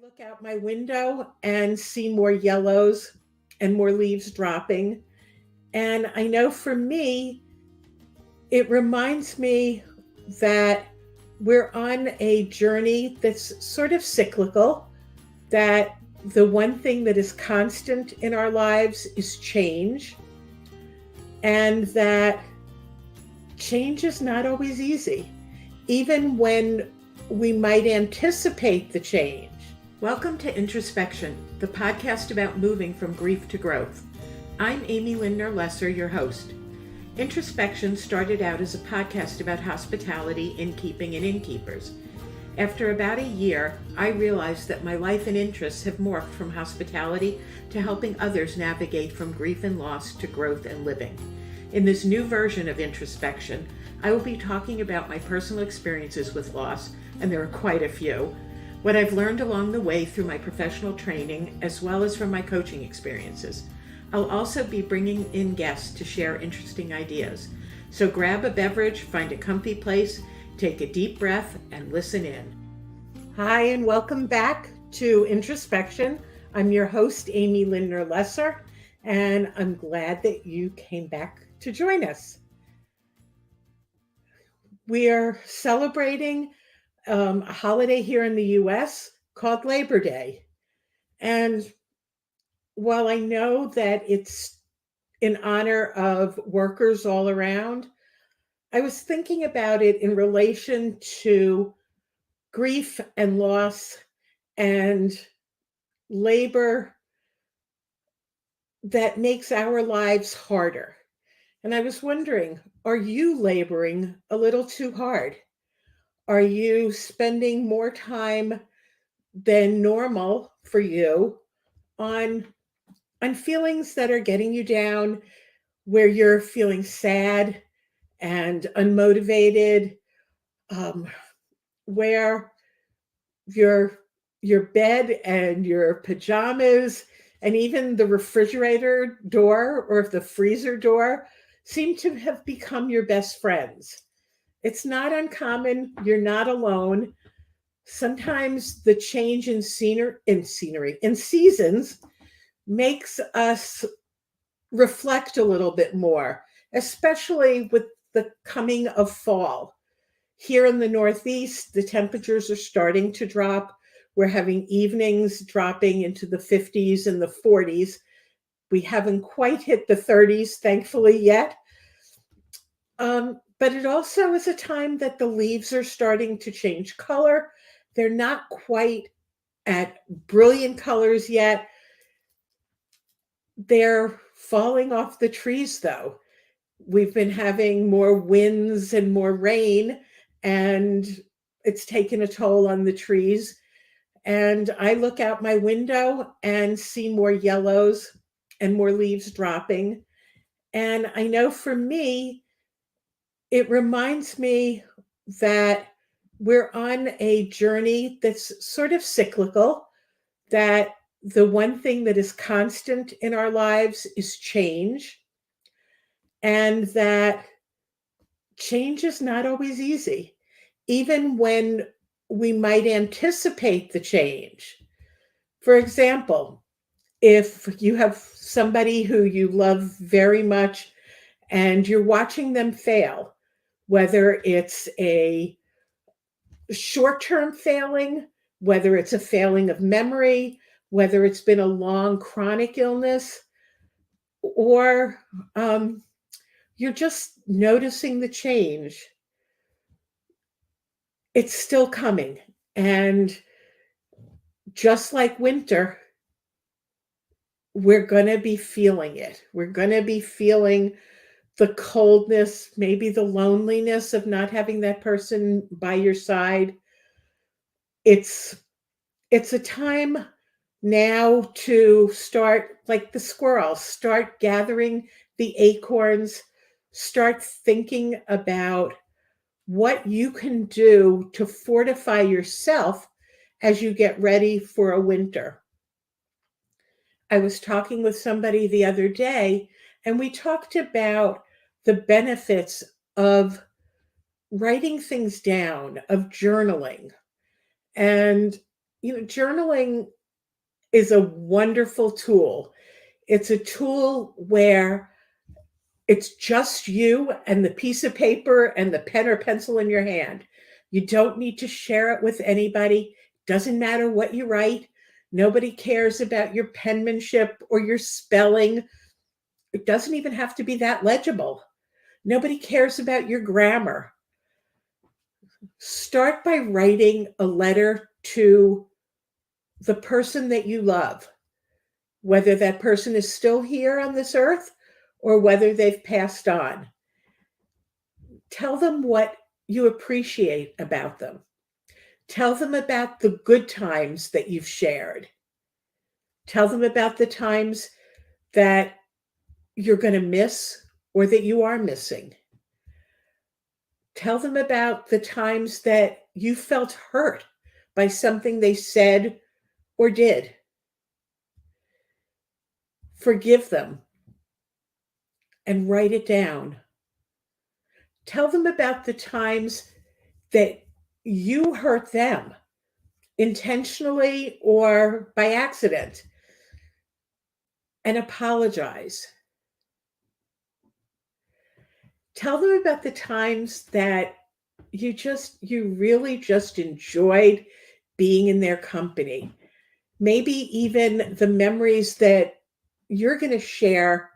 Look out my window and see more yellows and more leaves dropping. And I know for me, it reminds me that we're on a journey that's sort of cyclical, that the one thing that is constant in our lives is change, and that change is not always easy, even when we might anticipate the change. Welcome to Introspection, the podcast about moving from grief to growth. I'm Amy Lindner Lesser, your host. Introspection started out as a podcast about hospitality, innkeeping, and innkeepers. After about a year, I realized that my life and interests have morphed from hospitality to helping others navigate from grief and loss to growth and living. In this new version of Introspection, I will be talking about my personal experiences with loss, and there are quite a few, what I've learned along the way through my professional training, as well as from my coaching experiences. I'll also be bringing in guests to share interesting ideas. So grab a beverage, find a comfy place, take a deep breath, and listen in. Hi, and welcome back to Introspection. I'm your host, Amy Lindner Lesser, and I'm glad that you came back to join us. We are celebrating a holiday here in the U.S. called Labor Day. And while I know that it's in honor of workers all around, I was thinking about it in relation to grief and loss and labor that makes our lives harder. And I was wondering, are you laboring a little too hard? Are you spending more time than normal for you on feelings that are getting you down, where you're feeling sad and unmotivated, where your bed and your pajamas and even the refrigerator door or the freezer door seem to have become your best friends. It's not uncommon. You're not alone. Sometimes the change in in seasons makes us reflect a little bit more, especially with the coming of fall. Here in the Northeast, the temperatures are starting to drop. We're having evenings dropping into the 50s and the 40s. We haven't quite hit the 30s, thankfully, yet. But it also is a time that the leaves are starting to change color. They're not quite at brilliant colors yet. They're falling off the trees, though. We've been having more winds and more rain, and it's taken a toll on the trees. And I look out my window and see more yellows and more leaves dropping. And I know for me, it reminds me that we're on a journey that's sort of cyclical, that the one thing that is constant in our lives is change, and that change is not always easy, even when we might anticipate the change. For example, if you have somebody who you love very much and you're watching them fail, whether it's a short-term failing, whether it's a failing of memory, whether it's been a long chronic illness, or you're just noticing the change, it's still coming. And just like winter, we're going to be feeling it. We're going to be feeling the coldness, maybe the loneliness of not having that person by your side. It's a time now to start, like the squirrels, start gathering the acorns, start thinking about what you can do to fortify yourself as you get ready for a winter. I was talking with somebody the other day, and we talked about the benefits of writing things down, of journaling. And journaling is a wonderful tool. It's a tool where it's just you and the piece of paper and the pen or pencil in your hand. You don't need to share it with anybody. Doesn't matter what you write. Nobody cares about your penmanship or your spelling. It doesn't even have to be that legible. Nobody cares about your grammar. Start by writing a letter to the person that you love, whether that person is still here on this earth or whether they've passed on. Tell them what you appreciate about them. Tell them about the good times that you've shared. Tell them about the times that you're going to miss or that you are missing. Tell them about the times that you felt hurt by something they said or did. Forgive them and write it down. Tell them about the times that you hurt them intentionally or by accident, and apologize. Tell them about the times that you really just enjoyed being in their company. Maybe even the memories that you're going to share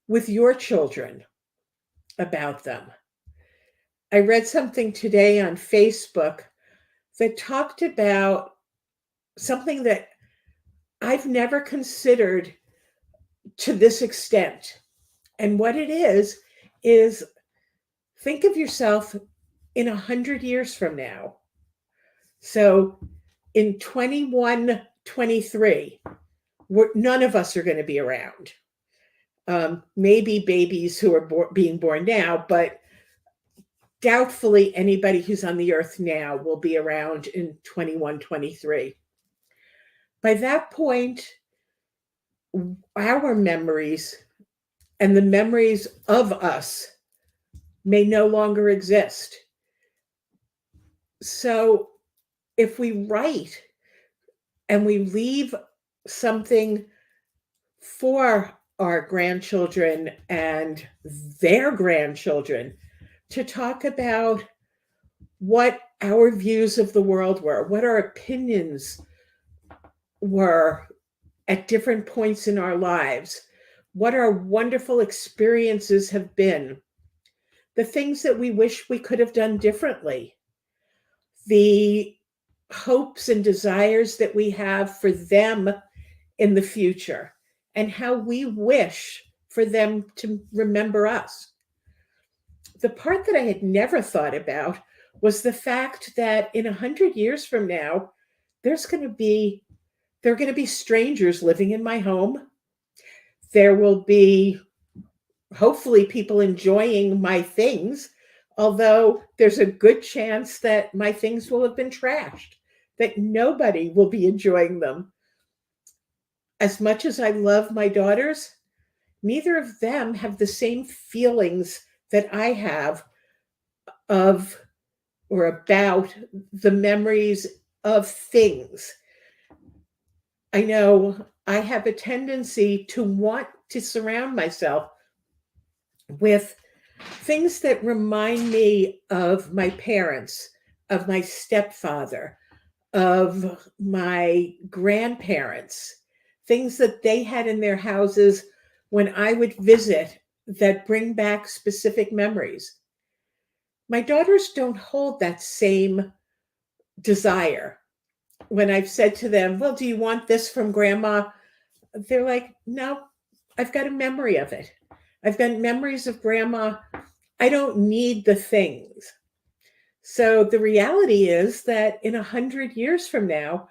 with your children about them. I read something today on Facebook that talked about something that I've never considered to this extent. And what it is think of yourself in 100 years from now. So in 2123, none of us are going to be around. Maybe babies who are being born now, but doubtfully anybody who's on the earth now will be around in 2123. By that point, our memories and the memories of us may no longer exist. So if we write and we leave something for our grandchildren and their grandchildren to talk about what our views of the world were, what our opinions were at different points in our lives, what our wonderful experiences have been, the things that we wish we could have done differently, the hopes and desires that we have for them in the future, and how we wish for them to remember us. The part that I had never thought about was the fact that in 100 years from now, there are going to be strangers living in my home. There will be hopefully people enjoying my things, although there's a good chance that my things will have been trashed, that nobody will be enjoying them. As much as I love my daughters, neither of them have the same feelings that I have of or about the memories of things. I know I have a tendency to want to surround myself with things that remind me of my parents, of my stepfather, of my grandparents, things that they had in their houses when I would visit that bring back specific memories. My daughters don't hold that same desire. When I've said to them, well, do you want this from grandma? They're like, no, I've got a memory of it. I've got memories of grandma. I don't need the things. So the reality is that in 100 years from now,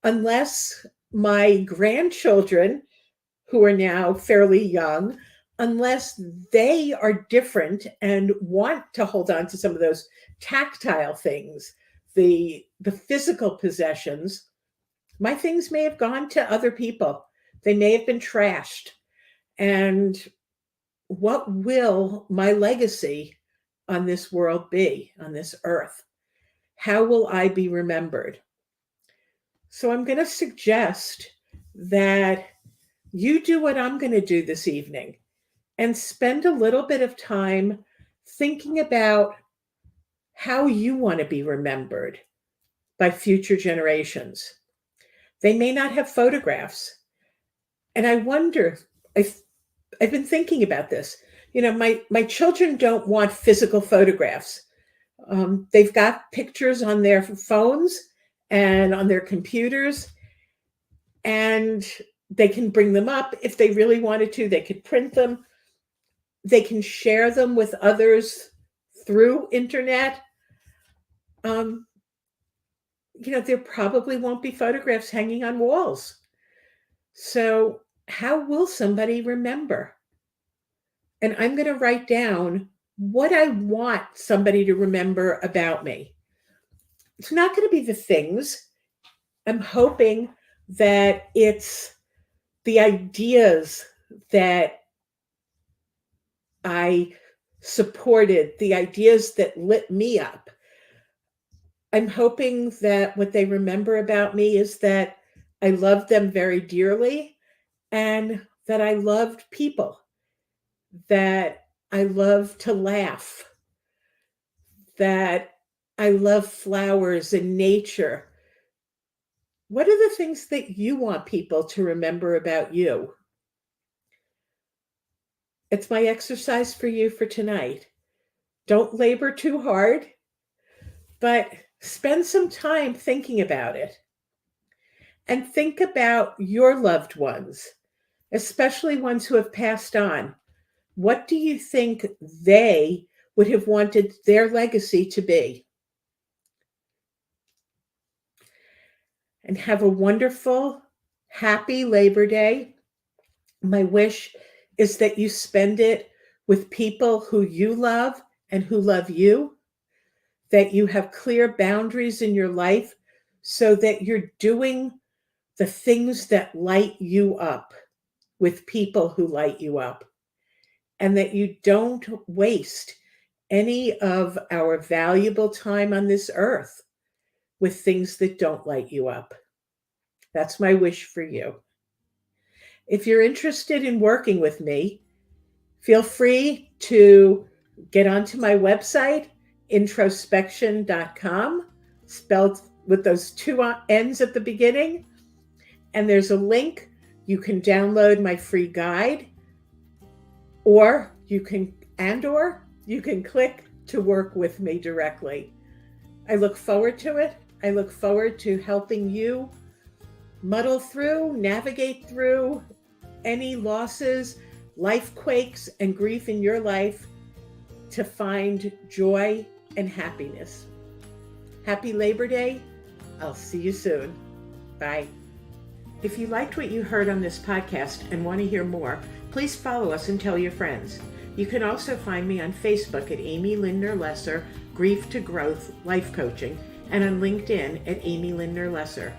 unless my grandchildren, who are now fairly young, unless they are different and want to hold on to some of those tactile things, the physical possessions, my things may have gone to other people. They may have been trashed. And what will my legacy on this world be, on this earth? How will I be remembered? So I'm going to suggest that you do what I'm going to do this evening and spend a little bit of time thinking about how you want to be remembered by future generations. They may not have photographs. And I wonder, I've been thinking about this. My children don't want physical photographs. They've got pictures on their phones and on their computers, and they can bring them up if they really wanted to. They could print them. They can share them with others through internet. There probably won't be photographs hanging on walls. So how will somebody remember? And I'm going to write down what I want somebody to remember about me. It's not going to be the things. I'm hoping that it's the ideas that I supported, the ideas that lit me up. I'm hoping that what they remember about me is that I loved them very dearly and that I loved people, that I love to laugh, that I love flowers and nature. What are the things that you want people to remember about you? It's my exercise for you for tonight. Don't labor too hard, but spend some time thinking about it. And think about your loved ones, especially ones who have passed on. What do you think they would have wanted their legacy to be? And have a wonderful, happy Labor Day. My wish is that you spend it with people who you love and who love you, that you have clear boundaries in your life so that you're doing the things that light you up with people who light you up, and that you don't waste any of our valuable time on this earth with things that don't light you up. That's my wish for you. If you're interested in working with me, feel free to get onto my website, introspection.com, spelled with those two N's at the beginning. And there's a link. You can download my free guide, or you can click to work with me directly. I look forward to it. I look forward to helping you muddle through, navigate through any losses, life quakes, and grief in your life to find joy and happiness. Happy Labor Day. I'll see you soon. Bye. If you liked what you heard on this podcast and want to hear more, please follow us and tell your friends. You can also find me on Facebook at Amy Lindner Lesser, Grief to Growth Life Coaching, and on LinkedIn at Amy Lindner Lesser.